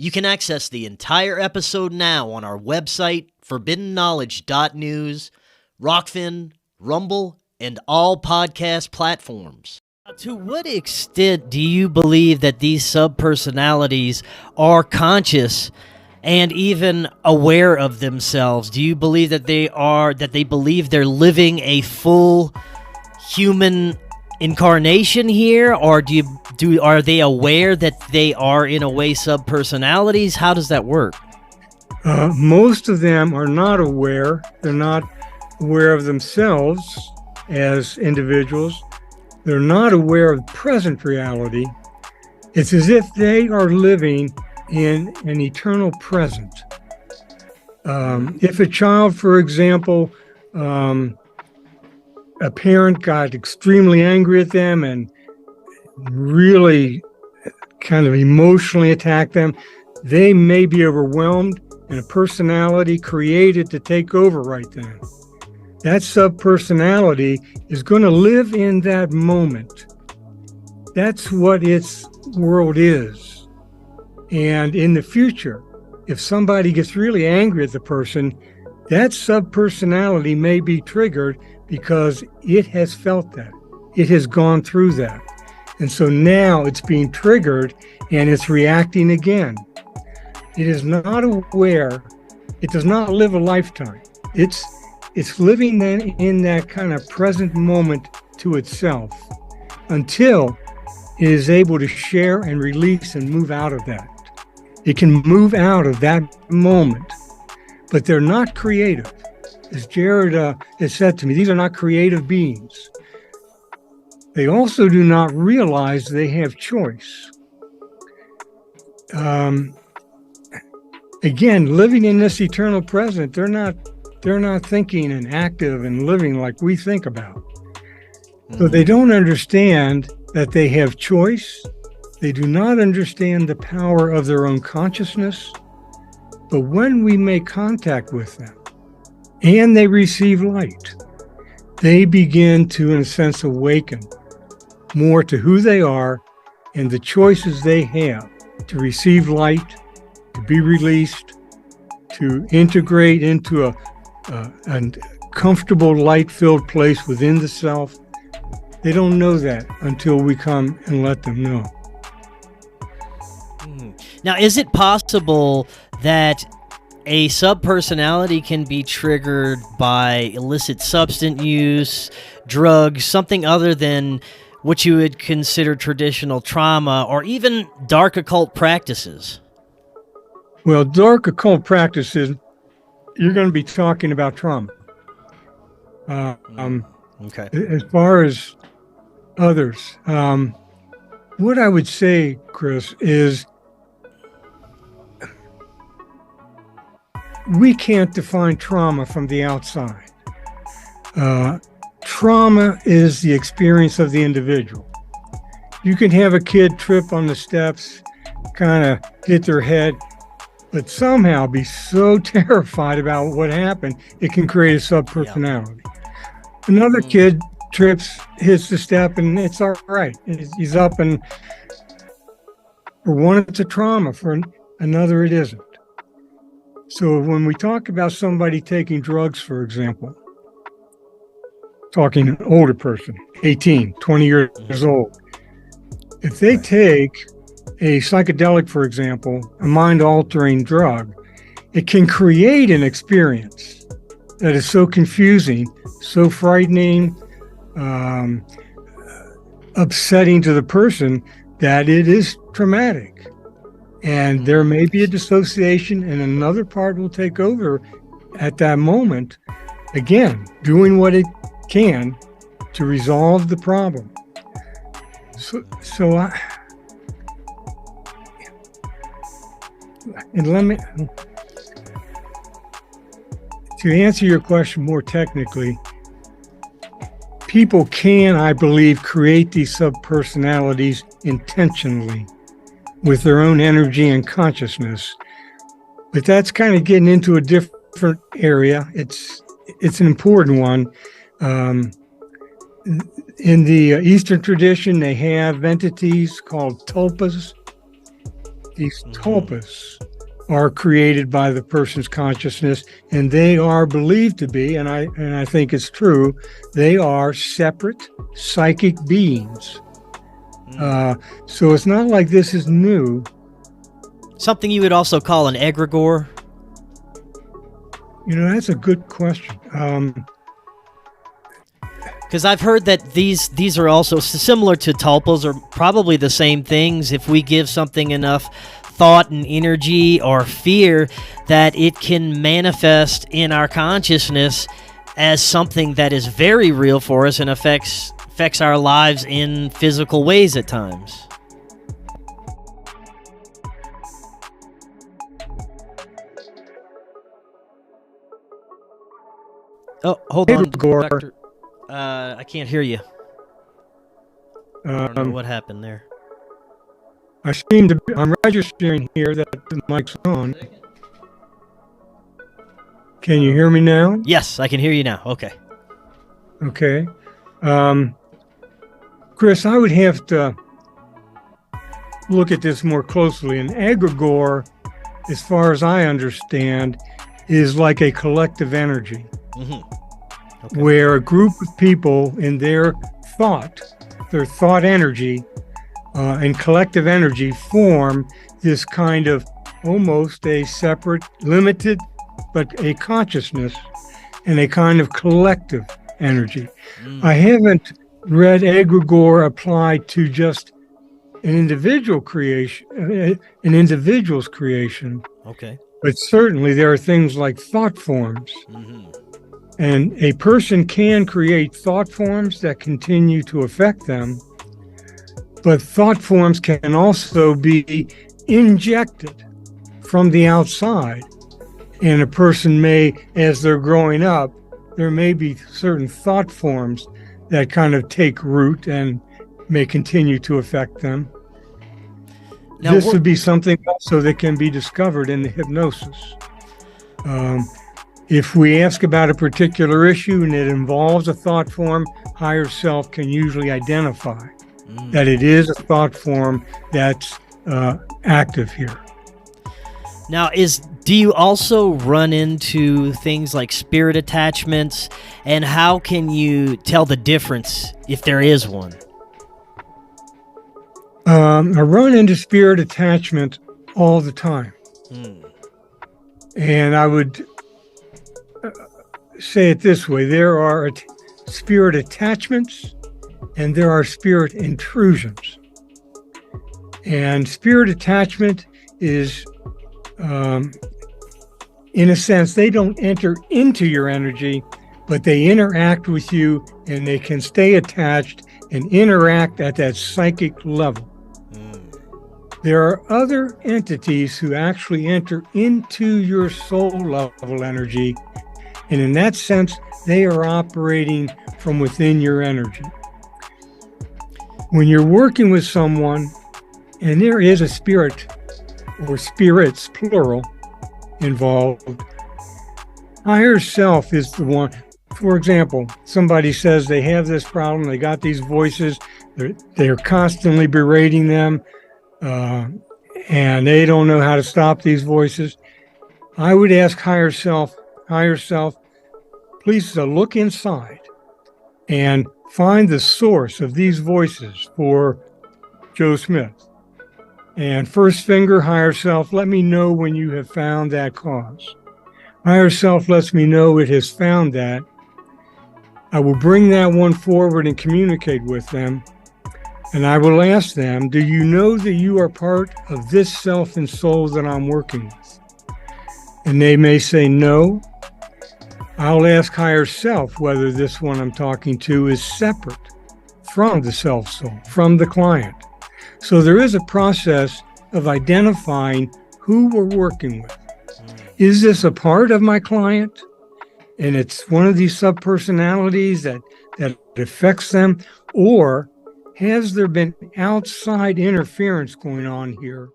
You can access the entire episode now on our website, forbiddenknowledge.news, Rokfin, Rumble, and all podcast platforms. To what extent do you believe that these subpersonalities are conscious and even aware of themselves? Do you believe that they believe they're living a full human incarnation here, or are they aware that they are in a way subpersonalities? How does that work? Most of them are not aware. They're not aware of themselves as individuals. They're not aware of present reality. It's as if they are living in an eternal present. If a child, for example, a parent got extremely angry at them and really kind of emotionally attacked them, they may be overwhelmed and a personality created to take over right then. That subpersonality is going to live in that moment. That's what its world is. And in the future, if somebody gets really angry at the person, that subpersonality may be triggered because it has felt that. It has gone through that. And so now it's being triggered and it's reacting again. It is not aware. It does not live a lifetime. It's living then in that kind of present moment to itself until it is able to share and release and move out of that. It can move out of that moment, but they're not creative. As Jared has said to me, these are not creative beings. They also do not realize they have choice. Again, living in this eternal present, they're not thinking and active and living like we think about. So they don't understand that they have choice. They do not understand the power of their own consciousness. But when we make contact with them and they receive light, they begin to, in a sense, awaken more to who they are and the choices they have to receive light, to be released, to integrate into a comfortable, light-filled place within the self. They don't know that until we come and let them know. Now, is it possible that a subpersonality can be triggered by illicit substance use, drugs, something other than what you would consider traditional trauma, or even dark occult practices? Well, dark occult practices, you're going to be talking about trauma. Okay. As far as others, what I would say, Chris, is we can't define trauma from the outside. Trauma is the experience of the individual. You can have a kid trip on the steps, kind of hit their head, but somehow be so terrified about what happened, it can create a subpersonality. Another kid trips, hits the step, and it's all right. He's up, and for one, it's a trauma. For another, it isn't. So when we talk about somebody taking drugs, for example, talking an older person, 18, 20 years old, if they take a psychedelic, for example, a mind-altering drug, it can create an experience that is so confusing, so frightening, upsetting to the person that it is traumatic. And there may be a dissociation and another part will take over at that moment, again, doing what it can to resolve the problem. To answer your question more technically, people can, I believe, create these subpersonalities intentionally with their own energy and consciousness. But that's kind of getting into a different area. It's an important one. In the Eastern tradition, they have entities called tulpas. These tulpas are created by the person's consciousness, and they are believed to be, and I think it's true, they are separate psychic beings. So it's not like this is new. Something you would also call an egregore? That's a good question. Because I've heard that these are also similar to tulpas, or probably the same things. If we give something enough thought and energy or fear, that it can manifest in our consciousness as something that is very real for us and affects our lives in physical ways at times. Oh, hold on, Doctor. I can't hear you. I don't know what happened there. I'm registering here that the mic's on. Can you hear me now? Yes, I can hear you now. Okay. Okay. Chris, I would have to look at this more closely. An egregore, as far as I understand, is like a collective energy. Okay. Where a group of people in their thought energy and collective energy form this kind of almost a separate, limited, but a consciousness and a kind of collective energy. I haven't read egregore applied to just an individual creation, an individual's creation. Okay. But certainly there are things like thought forms. And a person can create thought forms that continue to affect them, but thought forms can also be injected from the outside. And a person may, as they're growing up, there may be certain thought forms that kind of take root and may continue to affect them. Now, this would be something also that can be discovered in the hypnosis. If we ask about a particular issue and it involves a thought form, higher self can usually identify that it is a thought form that's active here. Now, do you also run into things like spirit attachments, and how can you tell the difference if there is one? I run into spirit attachment all the time. And I would say it this way: there are spirit attachments and there are spirit intrusions. And spirit attachment is, in a sense, they don't enter into your energy, but they interact with you, and they can stay attached and interact at that psychic level. There are other entities who actually enter into your soul level energy, and in that sense, they are operating from within your energy. When you're working with someone, and there is a spirit, or spirits, plural, involved, higher self is the one. For example, somebody says they have this problem, they got these voices, they're constantly berating them, and they don't know how to stop these voices. I would ask higher self, please look inside and find the source of these voices for Joe Smith. And first finger, higher self, let me know when you have found that cause. Higher self lets me know it has found that. I will bring that one forward and communicate with them. And I will ask them, do you know that you are part of this self and soul that I'm working with? And they may say no. I'll ask higher self whether this one I'm talking to is separate from the self soul, from the client. So there is a process of identifying who we're working with. Is this a part of my client? And it's one of these subpersonalities that affects them? Or has there been outside interference going on here